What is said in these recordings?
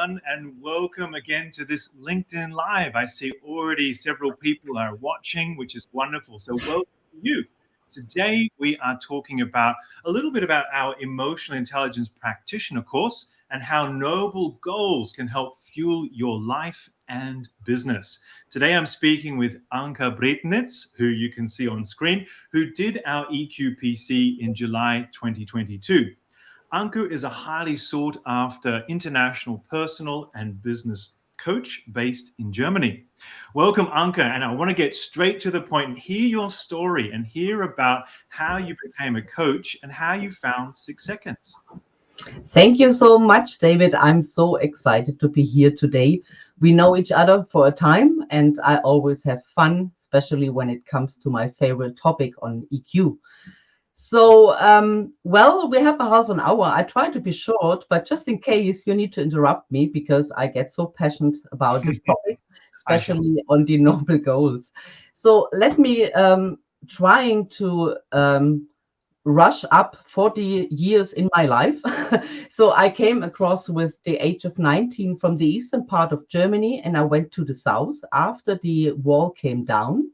everyone, and welcome again to this LinkedIn Live. I see already several people are watching, which is wonderful. So, welcome to you. Today, we are talking about a little bit about our emotional intelligence practitioner course and how noble goals can help fuel your life and business. Today, I'm speaking with Anka Bretnitz, who you can see on screen, who did our EQPC in July 2022. Anku is a highly sought after international personal and business coach based in Germany. Welcome, Anka, and I want to get straight to the point and hear your story and hear about how you became a coach and how you found 6 seconds. Thank you so much, David. I'm so excited to be here today. We know each other for a time, and I always have fun, especially when it comes to my favorite topic on EQ. So, we have a half an hour. I try to be short, but just in case you need to interrupt me because I get so passionate about this topic, I shall. especially on the noble goals. So let me trying to rush up 40 years in my life. So I came across with the age of 19 from the eastern part of Germany, and I went to the south after the wall came down,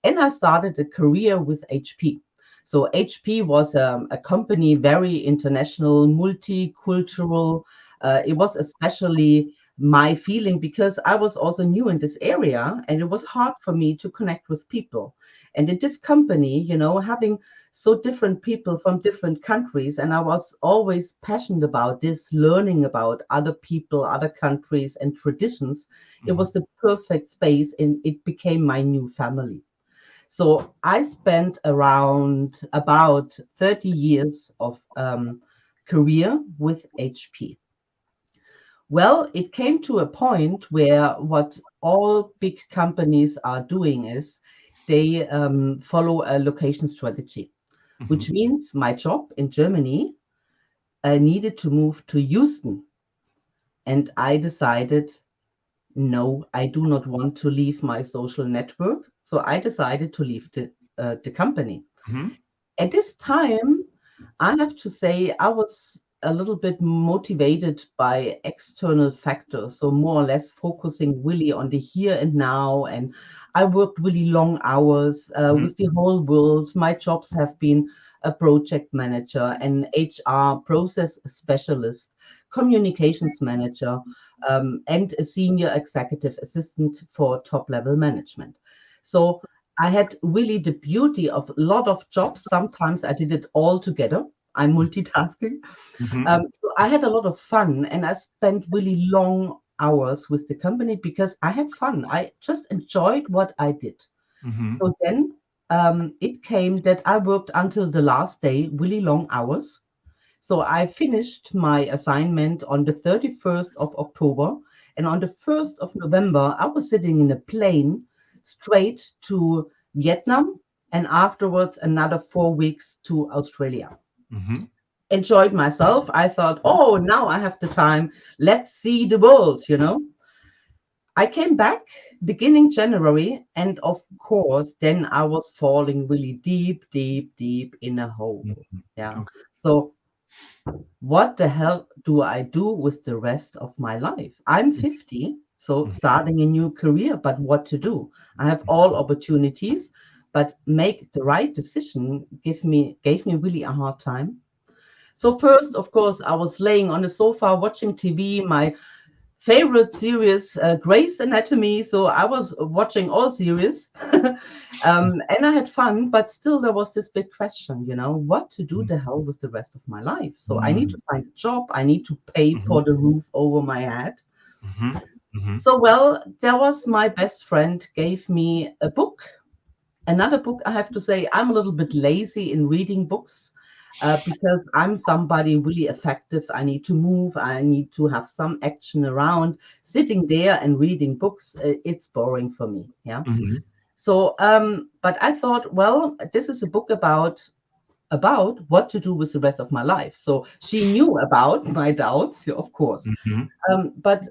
and I started a career with HP. So HP was a company, very international, multicultural. It was especially my feeling because I was also new in this area, and it was hard for me to connect with people. And in this company, having so different people from different countries, and I was always passionate about this, learning about other people, other countries, and traditions. It was the perfect space, and it became my new family. So I spent around about 30 years of career with HP. Well, it came to a point where what all big companies are doing is they follow a location strategy, which means my job in Germany needed to move to Houston. And I decided, no, I do not want to leave my social network. So I decided to leave the company. Mm-hmm. At this time, I have to say I was a little bit motivated by external factors. So more or less focusing really on the here and now. And I worked really long hours with the whole world. My jobs have been a project manager, an HR process specialist, communications manager, and a senior executive assistant for top level management. So I had really the beauty of a lot of jobs. Sometimes I did it all together. I'm multitasking. Mm-hmm. So I had a lot of fun, and I spent really long hours with the company because I had fun. I just enjoyed what I did. Mm-hmm. So then it came that I worked until the last day, really long hours. So I finished my assignment on the 31st of October. And on the 1st of November, I was sitting in a plane straight to Vietnam, and afterwards another 4 weeks to Australia. Mm-hmm. Enjoyed myself. I thought, oh, now I have the time. Let's see the world. I came back beginning January, and of course, then I was falling really deep, deep, deep in a hole. Yeah. Okay. So what the hell do I do with the rest of my life? I'm 50, so starting a new career, but what to do? I have all opportunities, but make the right decision gave me really a hard time. So first, of course, I was laying on the sofa watching TV, my favorite series, Grey's Anatomy. So I was watching all series, and I had fun. But still, there was this big question, what to do the hell with the rest of my life? So I need to find a job. I need to pay Mm-hmm. for the roof over my head. Mm-hmm. Mm-hmm. So well, there was my best friend gave me a book. Another book, I have to say, I'm a little bit lazy in reading books because I'm somebody really effective. I need to move. I need to have some action around. Sitting there and reading books, it's boring for me. Yeah. Mm-hmm. So, but I thought, well, this is a book about what to do with the rest of my life. So she knew about my doubts, yeah, of course. Mm-hmm. But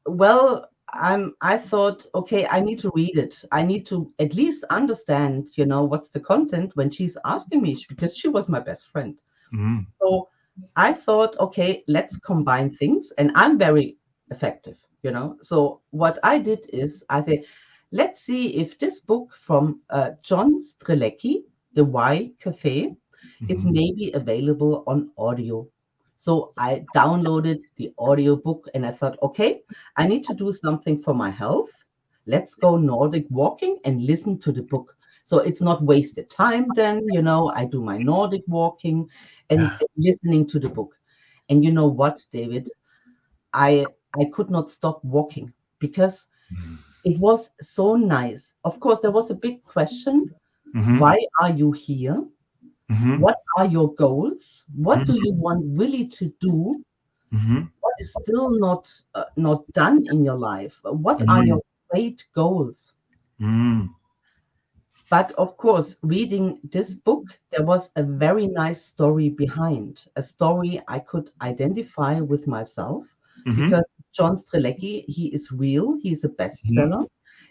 well, I thought, okay, I need to read it. I need to at least understand, what's the content when she's asking me because she was my best friend. Mm-hmm. So I thought, okay, let's combine things. And I'm very effective, So what I did is I said, let's see if this book from John Strelecki, The Why Cafe, is Mhm. maybe available on audio. So I downloaded the audio book and I thought, okay, I need to do something for my health. Let's go Nordic walking and listen to the book. So it's not wasted time then, I do my Nordic walking and Yeah. listening to the book. And you know what, David? I could not stop walking because it was so nice. Of course, there was a big question. Mhm. Why are you here? Mhm. What are your goals? What do Mhm. you want really to do? Mhm. What is still not done in your life? What are Mhm. your great goals? Mhm. But of course, reading this book, there was a very nice story behind, a story I could identify with myself Mhm. because John Strelecki, he is real, he's a Mhm. bestseller.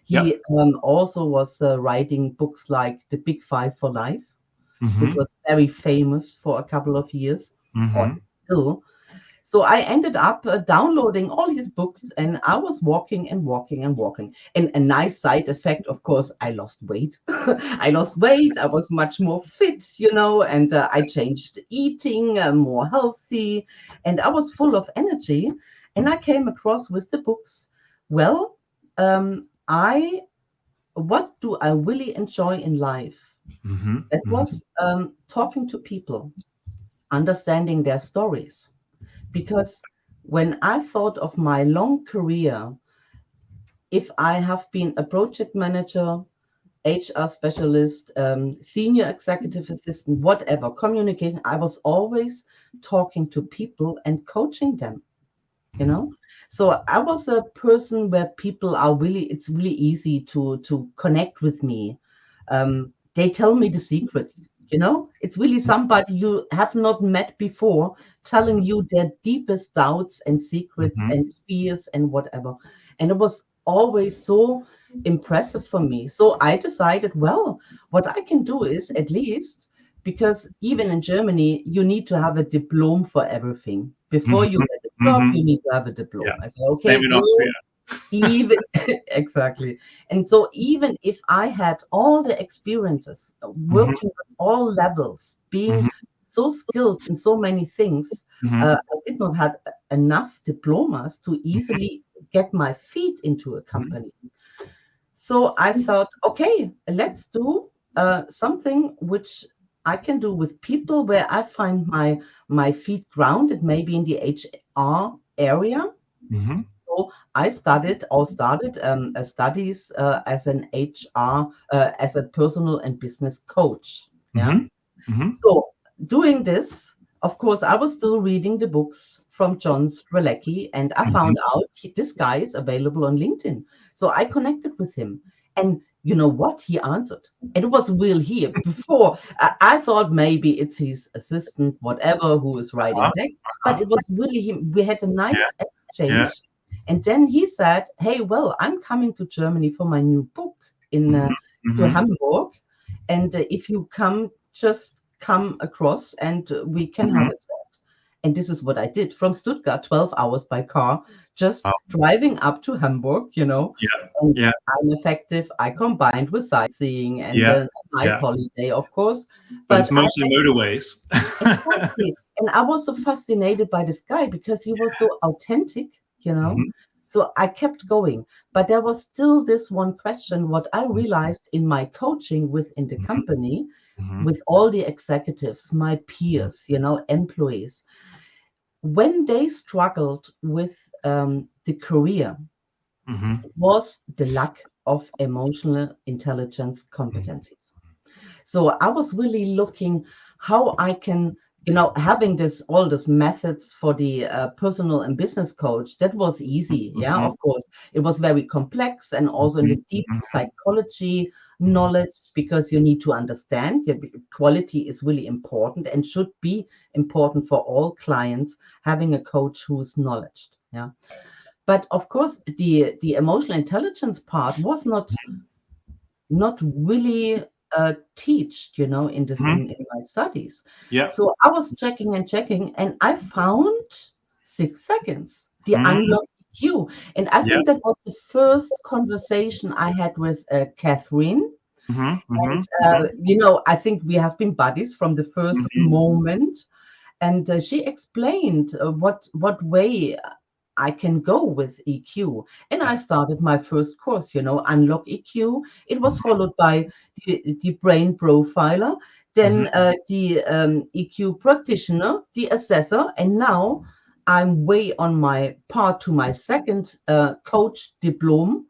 Yep. He also was writing books like The Big Five for Life, which Mhm. was very famous for a couple of years, or Mhm. still. So I ended up downloading all his books and I was walking and walking and walking. And a nice side effect, of course, I lost weight. I lost weight. I was much more fit, and I changed eating, more healthy, and I was full of energy. And I came across with the books. Well, I what do I really enjoy in life? Mhm. That Mhm. was talking to people, understanding their stories because when I thought of my long career, if I have been a project manager, HR specialist, senior executive assistant, whatever, communicating, I was always talking to people and coaching them, you know? So I was a person where people are really, it's really easy to connect with me. They tell me the secrets. It's really somebody you have not met before telling you their deepest doubts and secrets Mhm. and fears and whatever. And it was always so impressive for me. So I decided, well, what I can do is at least, because even in Germany, you need to have a diploma for everything. Before you Mhm. get a job, Mhm. you need to have a Yeah. diploma. I said, Same okay, in good. Austria. Even exactly. And so even if I had all the experiences Mhm. working at all levels, being Mhm. so skilled in so many things, Mhm. I did not have enough diplomas to Mhm. easily get my feet into a Mhm. company. So I thought, okay, let's do something which I can do with people where I find my feet grounded, maybe in the HR area. Mhm. So I started studies as an HR, as a personal and business coach. Yeah. Mhm. Mhm. So doing this, of course, I was still reading the books from John Strelecki, and I Mhm. found out this guy is available on LinkedIn. So I connected with him, and you know what? He answered. It was real here. Before I thought maybe it's his assistant, whatever, who is writing Uh-huh. text, but Uh-huh. it was really him. We had a Yeah. nice Yeah. exchange, and then he said, "Hey, well, I'm coming to Germany for my new book in Mhm. to Mhm. Hamburg, and if you come, just come across and we can have Mhm. a chat." And this is what I did from Stuttgart, 12 hours by car, just Wow. driving up to Hamburg, Yeah. and Yeah. I'm effective. I combined with sightseeing and Yeah. a nice Yeah. holiday, of course. But But it's mostly motorways. exactly. And I was so fascinated by this guy because he was so authentic. Mhm. So I kept going. But there was still this one question. What I realized in my coaching within the Mhm. company, Mhm. with all the executives, my peers, employees, when they struggled with the career, Mhm. it was the lack of emotional intelligence Mhm. competencies. So I was really looking how I can, having this all these methods for the personal and business coach. That was easy, yeah. Mhm. Of course, it was very complex and also in Mhm. the deep Mhm. psychology Mhm. knowledge because you need to understand. Quality is really important and should be important for all clients. Having a coach who is knowledge, yeah. But of course, the emotional intelligence part was not really teach, in this Mhm. in my studies. Yeah. So I was checking and checking, and I found 6 seconds, the Mhm. unlock EQ. And I Yeah. think that was the first conversation I had with Catherine. Mhm. And Mhm. Mhm. I think we have been buddies from the first Mhm. moment. And she explained what way I can go with EQ. And I Yeah. started my first course, Unlock EQ. It was Mhm. followed by the brain profiler, Mhm. then the EQ practitioner, the assessor, and now I'm way on my part to my second coach diploma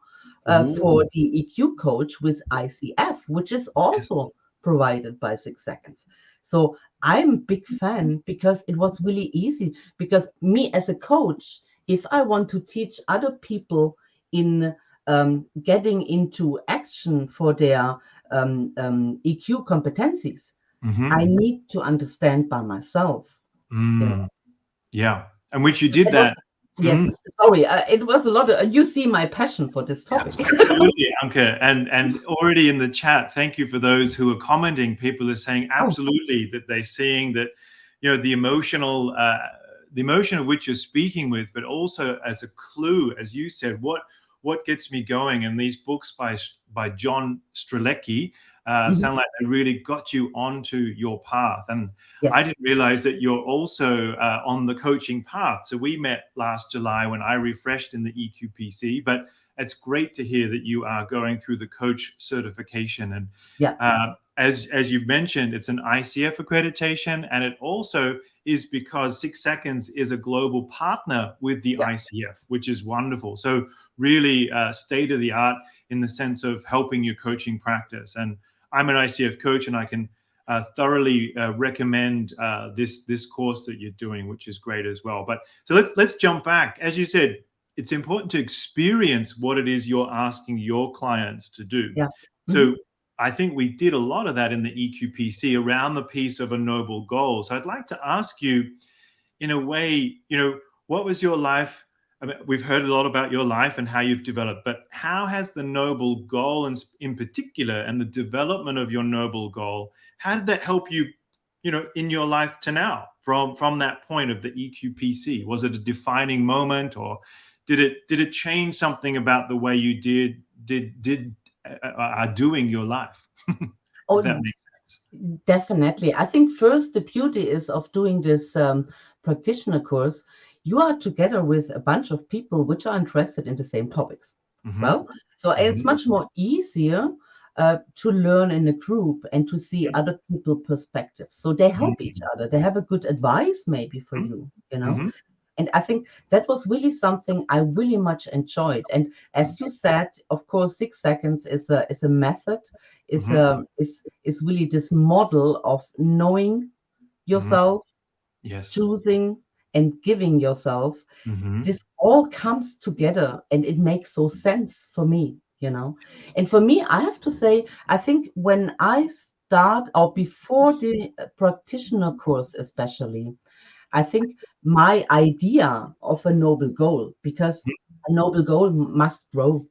for Ooh. the EQ coach with ICF, which is Yes. also provided by 6 seconds. So I'm a big fan because it was really easy. Because me as a coach, if I want to teach other people in getting into action for their EQ competencies, I Mhm. need to understand by myself. You know, Mm. Yeah. And which you did it was that. yes. Mhm. Sorry, it was a lot. You see my passion for this topic. Absolutely, Anke. And already in the chat, thank you for those who are commenting. People are saying Oh, absolutely that they're seeing that, the emotion of which you're speaking with, but also as a clue, as you said, what gets me going. And these books by John Strelecki mhm, sound like they really got you onto your path. And I yes, didn't realize that you're also on the coaching path. So we met last July when I refreshed in the EQPC, but it's great to hear that you are going through the coach certification. And yeah, as you mentioned, it's an ICF accreditation, and it also is because 6 Seconds is a global partner with the yeah, ICF, which is wonderful. So really state of the art in the sense of helping your coaching practice. And I'm an ICF coach, and I can thoroughly recommend this course that you're doing, which is great as well. But so let's jump back. As you said, it's important to experience what it is you're asking your clients to do. yeah. So I think we did a lot of that in the EQPC around the piece of a noble goal. So I'd like to ask you, in a way, what was your life? I mean, we've heard a lot about your life and how you've developed, but how has the noble goal, in particular, and the development of your noble goal, how did that help you, in your life to now, from that point of the EQPC? Was it a defining moment, or did it change something about the way you are doing your life? If that Oh, makes sense. definitely. I think first the beauty is of doing this practitioner course, you are together with a bunch of people which are interested in the same topics. Hmm. Well, so it's Hmm. much more easier to learn in a group and to see other people perspectives. So they help each other. They have a good advice maybe for you. Hmm. And I think that was really something I really much enjoyed. And as you said, of course, 6 seconds is a method, is Hmm. is really this model of knowing Hmm. yourself, Yes. choosing and giving yourself. Hmm. This all comes together and it makes so sense for me. And for me, I have to say, I think when I start or before the practitioner course, especially, I think my idea of a noble goal, because a noble goal must grow.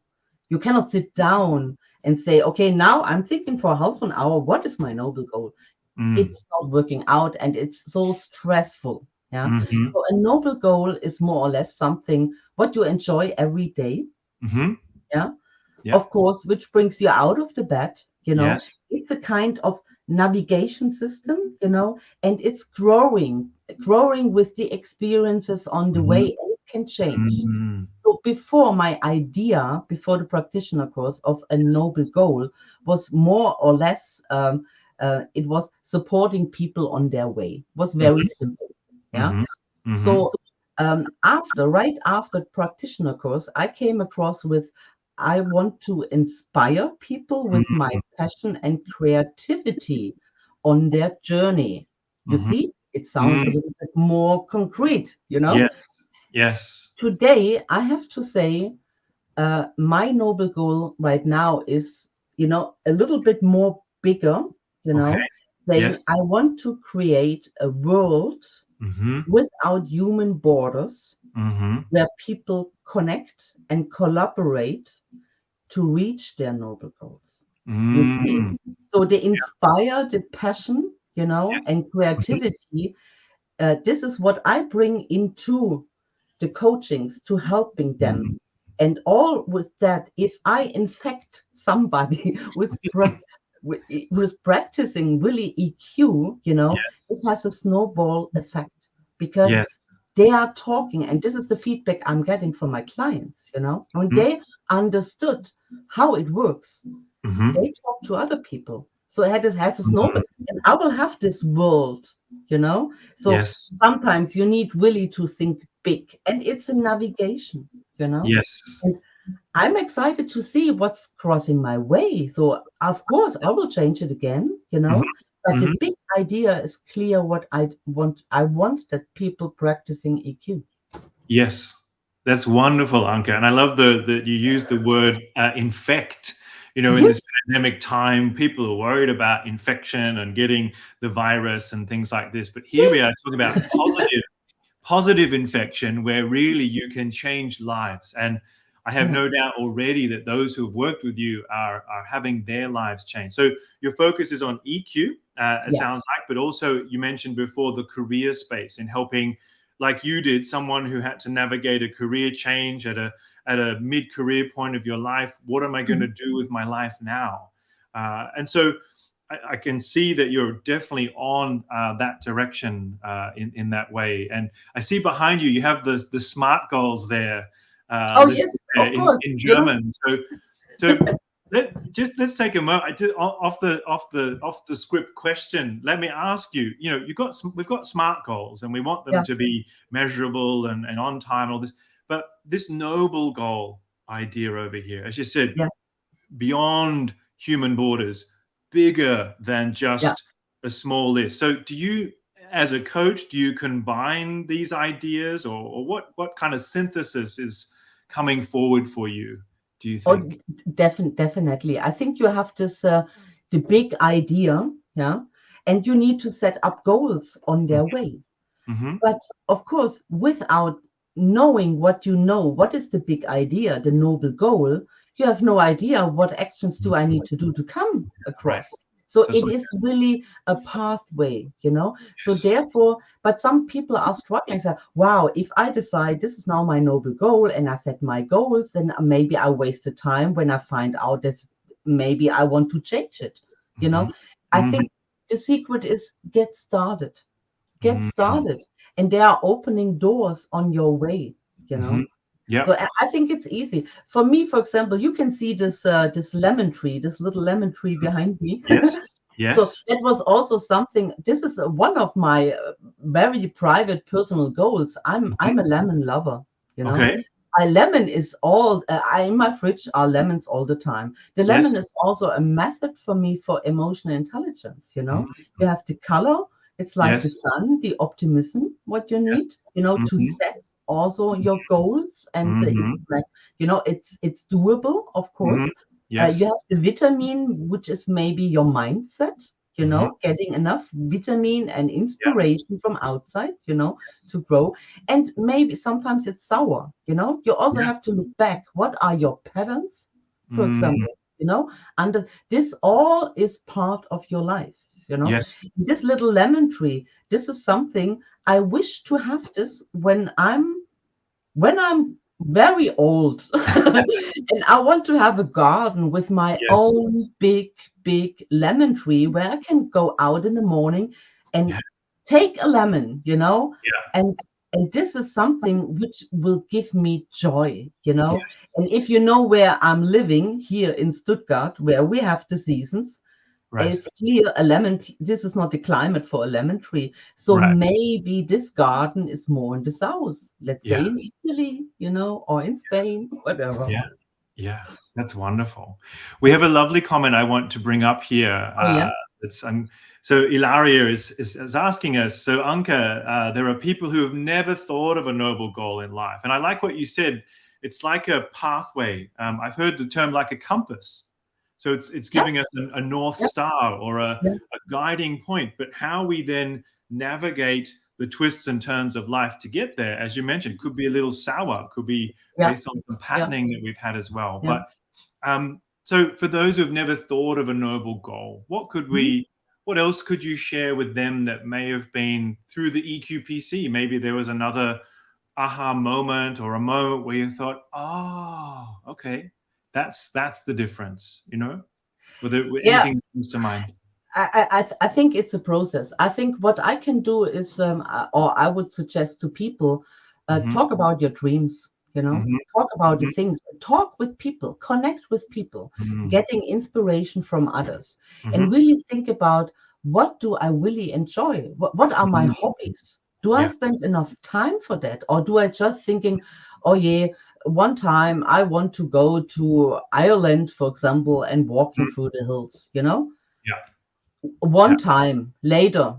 You cannot sit down and say, okay, now I'm thinking for half an hour, what is my noble goal? Mm. It's not working out and it's so stressful. Yeah. Mhm. So a noble goal is more or less something what you enjoy every day. Mhm. Yeah, Yeah. of course, which brings you out of the bed. Yes. It's a kind of navigation system, and it's growing with the experiences on the way, Mhm. and it can change. Mm. So before the practitioner course of a Yes. noble goal was more or less, it was supporting people on their way, was very Mhm. simple. Yeah. Mhm. Mhm. So right after practitioner course, I came across with I want to inspire people with my Mhm. passion and creativity on their journey. You Mhm. see, it sounds a Mm. little bit more concrete. Yes. Yes. Today, I have to say, my noble goal right now is, a little bit more bigger, you Okay. know, saying Yes. I want to create a world Mhm. without human borders Mhm. where people connect and collaborate to reach their noble goals. You see? Mm. So they inspire the passion, Yes. and Mhm. creativity. This is what I bring into the coachings to helping them. Mm. And all with that, if I infect somebody with, with practicing really EQ, Yes. this has a snowball effect because Yes. they are talking, and this is the feedback I'm getting from my clients, when Mhm. they understood how it works, Mhm. they talk to other people. So it has a snowball, Mhm. and I will have this world, you know. So Yes. sometimes you need really to think big, and it's a navigation, you know. Yes. And I'm excited to see what's crossing my way. So of course I will change it again, Mhm. But the Mhm. big idea is clear. What I want, that people practicing EQ. Yes, that's wonderful, Anka. And I love that you use the word infect. In this Yes, pandemic time, people are worried about infection and getting the virus and things like this. But here we yes, are talking about positive infection where really you can change lives. And I have yeah, no doubt already that those who have worked with you are having their lives change. So your focus is on EQ, it yeah, sounds like, but also you mentioned before the career space and helping, like you did, someone who had to navigate a career change at a mid-career point of your life. What am I going to mhm, do with my life now? And so I can see that you're definitely on that direction in that way. And I see behind you, you have the SMART goals there oh yes, listed there of course, in German. So let's take a moment. Off the script question. Let me ask you. We've got SMART goals, and we want them yeah, to be measurable and on time. All this, but this noble goal idea over here, as you said, yeah, beyond human borders, bigger than yeah. just a small list. So do you, as a coach, do you combine these ideas, or what kind of synthesis is coming forward for you, do you Oh, think? definitely. I think you have this the big idea, yeah, and you need to set up goals on their way. Hmm. But of course, without knowing what is the big idea, the noble goal, you have no idea what actions do I need to do to come Right. across. So So it's it like, is really a pathway. So yes. therefore, but some people are struggling. Say, wow, if I decide this is now my noble goal and I set my goals, then maybe I waste the time when I find out that maybe I want to change it. You Hmm. know, I Hmm. think the secret is get Hmm. started, and they are opening doors on your way you Hmm. know so Yep. I think it's easy for me. For example, you can see this lemon tree, this little lemon tree behind me. Yes. So Yes. that was also something. This is one of my very private personal goals. I'm Mhm. a lemon lover you know Okay. a lemon is all in my fridge are lemons all the time. The Yes. lemon is also a method for me for emotional intelligence. You Mhm. have the color, it's like the Yes. sun, the optimism, what you Yes. need to Hmm. set also your goals, and Hmm. it's like, it's doable, of Hmm. course. You Yes. have the vitamin, which is maybe your mindset, Hmm. getting enough vitamin and Yeah. inspiration from outside to grow. And maybe sometimes it's sour. You also Yeah. have to look back. What are your patterns, for Mm. example? And this all is part of your life. Yes. This little lemon tree, this is something I wish to have this when I'm very old. And I want to have a garden with my Yes. own big, big lemon tree where I can go out in the morning and Yeah. take a lemon, Yeah. and this is something which will give me joy. Yes. And if you know where I'm living here in Stuttgart, where we have the seasons, Right. it's clear this is not the climate for a lemon tree. So Right. maybe this garden is more in the south, let's say Yeah. in Italy, or in Spain, whatever. Yeah. Yeah. That's wonderful. We have a lovely comment I want to bring up here. Oh yeah, It's so Ilaria is asking us. So Anka, there are people who have never thought of a noble goal in life, and I like what you said. It's like a pathway. I've heard the term like a compass. So it's yeah, giving us a north yeah, star or yeah, a guiding point. But how we then navigate the twists and turns of life to get there, as you mentioned, could be a little sour, could be yeah, based on some yeah, patterning that we've had as well. yeah. But So for those who've never thought of a noble goal, Mhm. what else could you share with them that may have been through the EQPC? Maybe there was another aha moment or a moment where you thought, oh, okay, that's the difference, with Yeah, anything that comes to mind. I think it's a process. I think what I can do is, or I would suggest to people, Hmm. talk about your dreams, Hmm. talk about the Hmm. things, talk with people, connect with people, Hmm. getting inspiration from others, and Hmm. really think about what do I really enjoy? What are my Hmm. hobbies? Do I Yeah. spend enough time for that? Or do I just thinking, oh yeah, one time I want to go to Ireland, for example, and walking Mhm. through the hills? Yeah. Yeah. One time later.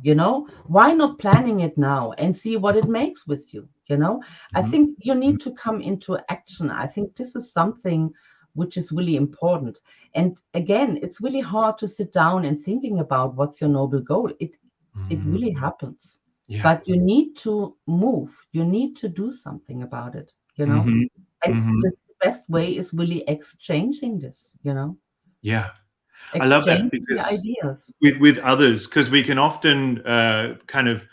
Why not planning it now and see what it makes with you? I Mhm. think you need to come into action. I think this is something which is really important. And again, it's really hard to sit down and thinking about what's your noble goal. It Mhm. really happens. Yeah. But you need to move. You need to do something about it. Mhm. And Mhm. just the best way is really exchanging this, Yeah. I love that exchanging the because ideas. with others, because we can often kind of,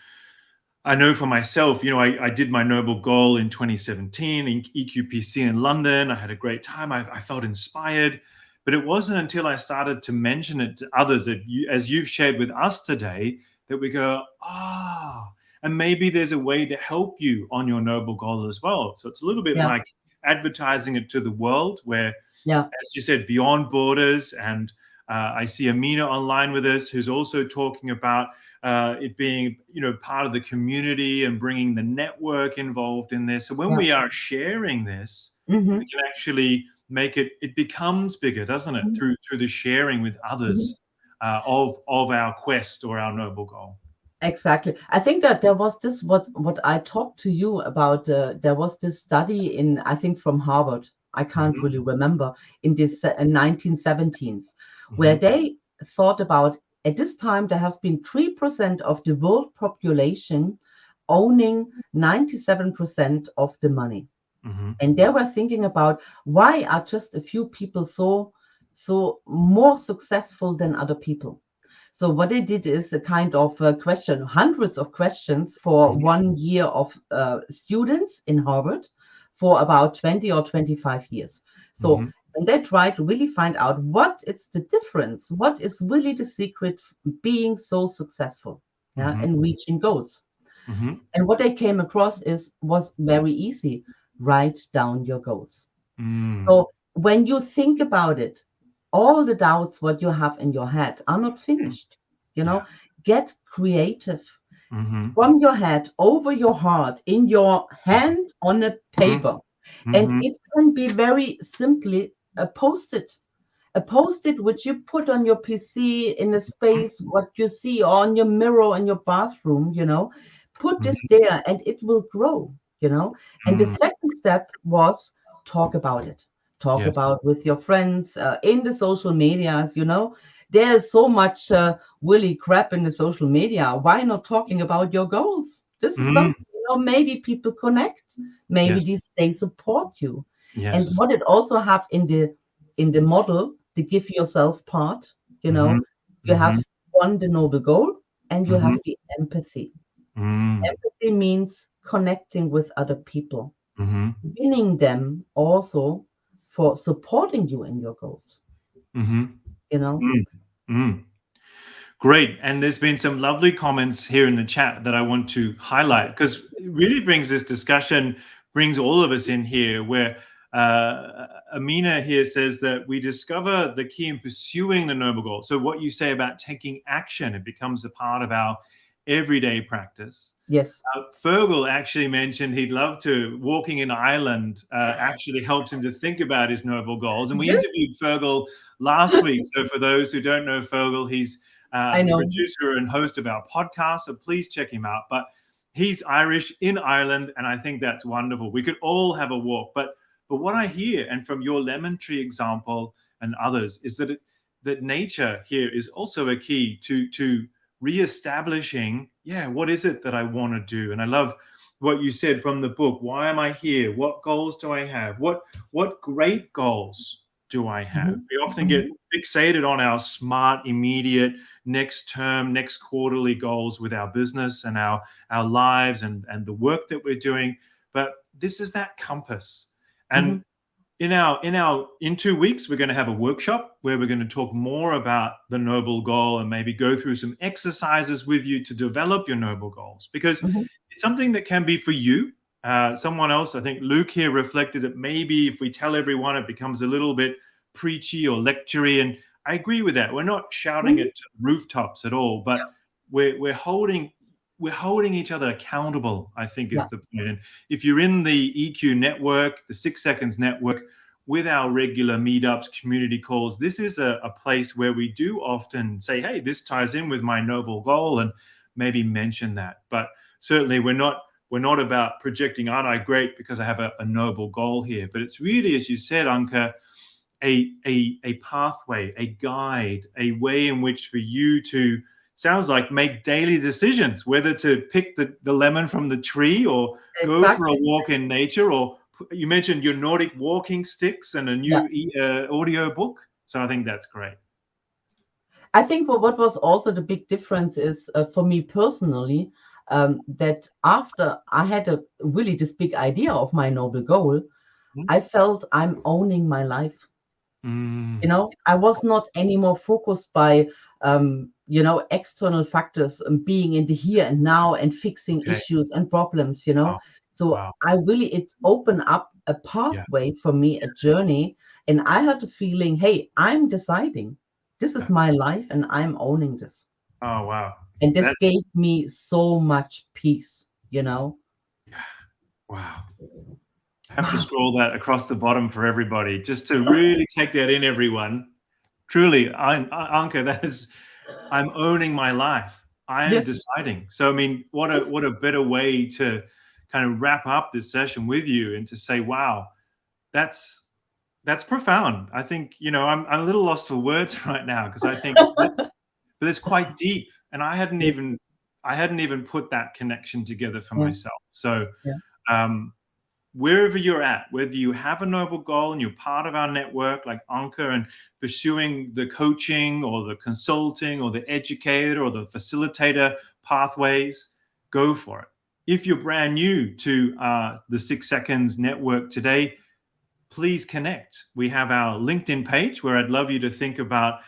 I know for myself, I did my noble goal in 2017 in EQPC in London. I had a great time. I felt inspired, but it wasn't until I started to mention it to others that as you've shared with us today, that we go, and maybe there's a way to help you on your noble goal as well. So it's a little bit Yeah, like advertising it to the world, where, yeah. as you said, beyond borders. And I see Amina online with us, who's also talking about it being, part of the community and bringing the network involved in this. So when Yeah. we are sharing this, we Mhm. can actually make it becomes bigger, doesn't it? Mhm. Through the sharing with Mhm. others of our quest or our noble goal. Exactly. I think that there was this what I talked to you about. There was this study in, I think, from Harvard. I can't Hmm. really remember, in this 1917s, where Hmm. they thought about, at this time there have been 3% of the world population owning 97% of the money, Hmm. and they were thinking about why are just a few people so more successful than other people. So what they did is a kind of question, hundreds of questions for Hmm. 1 year of students in Harvard for about 20 or 25 years. So, Hmm. and they tried to really find out what is the difference, what is really the secret being so successful, yeah, Hmm. and reaching goals. Hmm. And what they came across was very easy. Write down your goals. Mm. So when you think about it, all the doubts what you have in your head are not finished. You Yeah. know, get creative Hmm. from your head over your heart in your hand on a Hmm. paper. And Hmm. it can be very simply a post-it which you put on your PC in a space what you see on your mirror in your bathroom. Put this Hmm. there and it will grow. And the Mm. second step was talk about it. Talk Yes. about with your friends in the social medias. There's so much willy crap in the social media. Why not talking about your goals? This is Mm. something, maybe people connect. Maybe Yes. they support you. And Yes. what it also have in the model, the give yourself part, you Mhm. know, you have Mhm. one, the noble goal, and you Mhm. have the empathy. Mm. Empathy means connecting with other people, Mhm. winning them also for supporting you in your goals, Mhm. you know? Mm. Mm. Great. And there's been some lovely comments here in the chat that I want to highlight, because it really brings this discussion, brings all of us in here, where Amina here says that we discover the key in pursuing the noble goal. So what you say about taking action, it becomes a part of our everyday practice. Yes. Fergal actually mentioned he'd love to. Walking in Ireland actually helps him to think about his noble goals. And we Yes, interviewed Fergal last week. So for those who don't know Fergal, he's I the know. producer and host of our podcast. So please check him out. But he's Irish in Ireland, and I think that's wonderful. We could all have a walk. But what I hear, and from your lemon tree example and others, is that nature here is also a key to reestablishing, yeah, what is it that I want to do? And I love what you said from the book. Why am I here? What goals do I have? What great goals do I have? Mhm. We often get Mhm. fixated on our smart, immediate, next term, next quarterly goals with our business and our lives and the work that we're doing. But this is that compass. And Mhm. in 2 weeks, we're going to have a workshop where we're going to talk more about the noble goal and maybe go through some exercises with you to develop your noble goals, because Mhm. it's something that can be for you. Someone else, I think Luke here, reflected that maybe if we tell everyone, it becomes a little bit preachy or lectury. And I agree with that. We're not shouting Mhm. it to rooftops at all, but we're holding each other accountable, I think, Yeah. is the point. And if you're in the EQ network, the 6 Seconds network, with our regular meetups, community calls, this is a place where we do often say, hey, this ties in with my noble goal, and maybe mention that. But certainly we're not about projecting, aren't I great because I have a noble goal here. But it's really, as you said, Anka, a pathway, a guide, a way in which for you to, sounds like, make daily decisions, whether to pick the lemon from the tree or go for a Exactly. walk in nature, or you mentioned your Nordic walking sticks and a Yeah. new audio book. So I think that's great. I think what was also the big difference is for me personally, that after I had a really this big idea of my noble goal, I felt I'm owning my life. Mm, I was not anymore focused by external factors, being in the here and now and fixing okay. issues and problems. Wow. So Wow. I really, it opened up a Yeah. pathway for me, a journey, and I had the feeling, hey, I'm deciding this is Yeah. my life and I'm owning this. Oh, wow. And this That, gave me so much peace. yeah. Wow. I have to Wow. scroll that across the bottom for everybody just to really take that in, everyone. Truly, Anka, that is, I'm owning my life. I am Yes. deciding. So, I mean, Yes. what a better way to kind of wrap up this session with you and to say, wow, that's that's profound. I think, I'm a little lost for words right now, because I think that, but it's quite deep, and Yes. I hadn't even put that connection together for Yeah. myself. So, Yeah. um, wherever you're at, whether you have a noble goal and you're part of our network like Anka and pursuing the coaching or the consulting or the educator or the facilitator pathways, go for it. If you're brand new to the 6 Seconds network today, please connect. We have our LinkedIn page where I'd love you to think about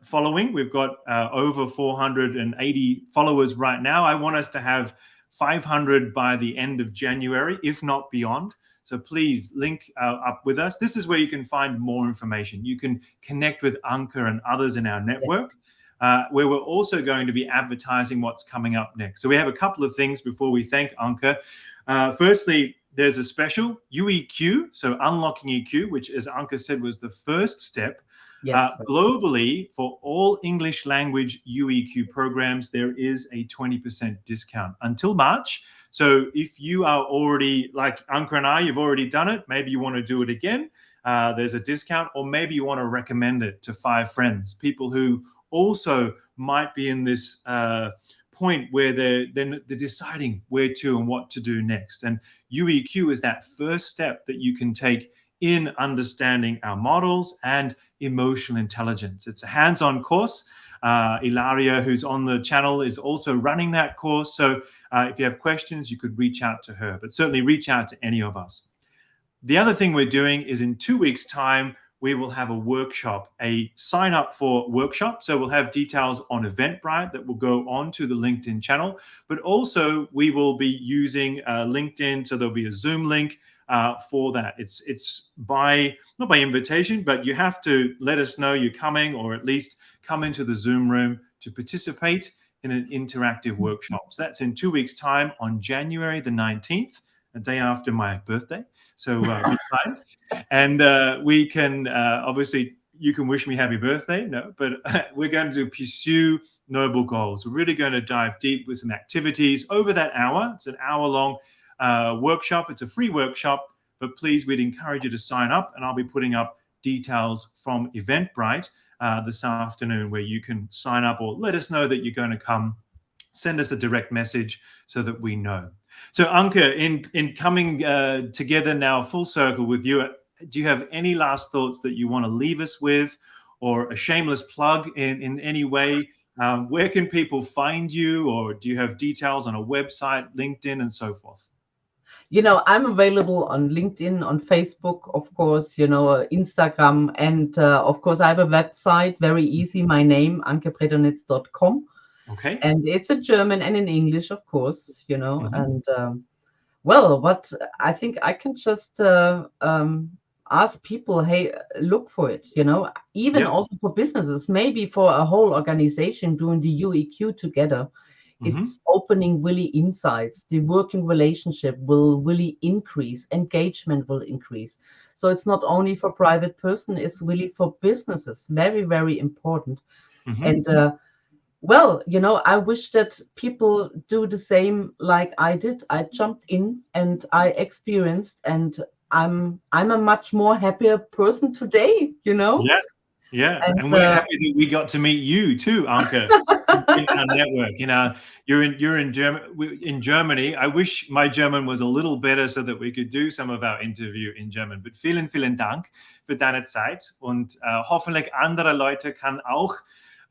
following. We've got over 480 followers right now. I want us to have 500 by the end of January, if not beyond. So please link up with us. This is where you can find more information. You can connect with Anka and others in our Yes. network, where we're also going to be advertising what's coming up next. So we have a couple of things before we thank Anka. Firstly, there's a special UEQ, so unlocking EQ, which, as Anka said, was the first step. Yes. Globally, for all English language UEQ programs, there is a 20% discount until March. So if you are already, like Anka and I, you've already done it, maybe you want to do it again, there's a discount, or maybe you want to recommend it to 5 friends, people who also might be in this point where they're deciding where to and what to do next. And UEQ is that first step that you can take in understanding our models and emotional intelligence. It's a hands-on course. Ilaria, who's on the channel, is also running that course. So if you have questions, you could reach out to her, but certainly reach out to any of us. The other thing we're doing is in 2 weeks' time, we will have a workshop, a sign up for workshop. So we'll have details on Eventbrite that will go on to the LinkedIn channel, but also we will be using LinkedIn. So there'll be a Zoom link for that. It's not by invitation, but you have to let us know you're coming, or at least come into the Zoom room to participate in an interactive workshop. So that's in 2 weeks' time on January the 19th, a day after my birthday. So be kind. And we can obviously, you can wish me happy birthday. No, but we're going to pursue noble goals. We're really going to dive deep with some activities over that hour. It's an hour-long workshop. It's a free workshop, but please, we'd encourage you to sign up, and I'll be putting up details from Eventbrite this afternoon, where you can sign up or let us know that you're going to come. Send us a direct message so that we know. So Anka, in coming together now full circle with you, do you have any last thoughts that you want to leave us with, or a shameless plug in any way? Where can people find you, or do you have details on a website, LinkedIn, and so forth? I'm available on LinkedIn, on Facebook, of course, Instagram, and of course, I have a website, very easy. My name, ankebredernitz.com, Okay. and it's in German and in English, of course, Hmm. and well, what I think I can just ask people, hey, look for it, even Yeah. also for businesses, maybe for a whole organization doing the UEQ together. Hmm. It's opening really insights. The working relationship will really increase. Engagement will increase. So it's not only for private person, it's really for businesses. Very, very important. Hmm. And well, I wish that people do the same like I did. I jumped in and I experienced, and I'm a much more happier person today, Yeah. Yeah, And and we're happy that we got to meet you too, Anke, in our network. You're in Germany. I wish my German was a little better so that we could do some of our interview in German. But vielen, vielen Dank für deine Zeit, und hoffentlich andere Leute kann auch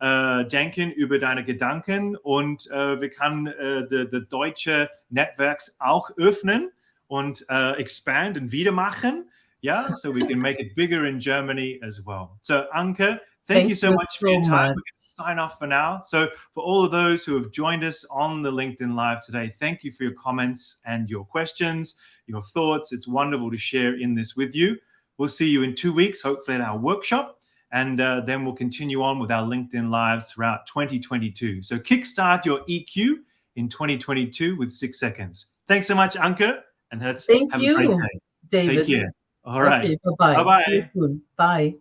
denken über deine Gedanken, und wir kann die deutsche Netzwerks auch öffnen und expand und wieder machen. Yeah, so we can make it bigger in Germany as well. So, Anke, thank you thank so you much for so your time. much. We're going to sign off for now. So, for all of those who have joined us on the LinkedIn Live today, thank you for your comments and your questions, your thoughts. It's wonderful to share in this with you. We'll see you in 2 weeks, hopefully at our workshop. And then we'll continue on with our LinkedIn Lives throughout 2022. So, kickstart your EQ in 2022 with 6 seconds. Thanks so much, Anke, and let's Thank have a great you, day. Take David. care. All right. Okay, bye-bye. See you Bye-bye. soon. Bye.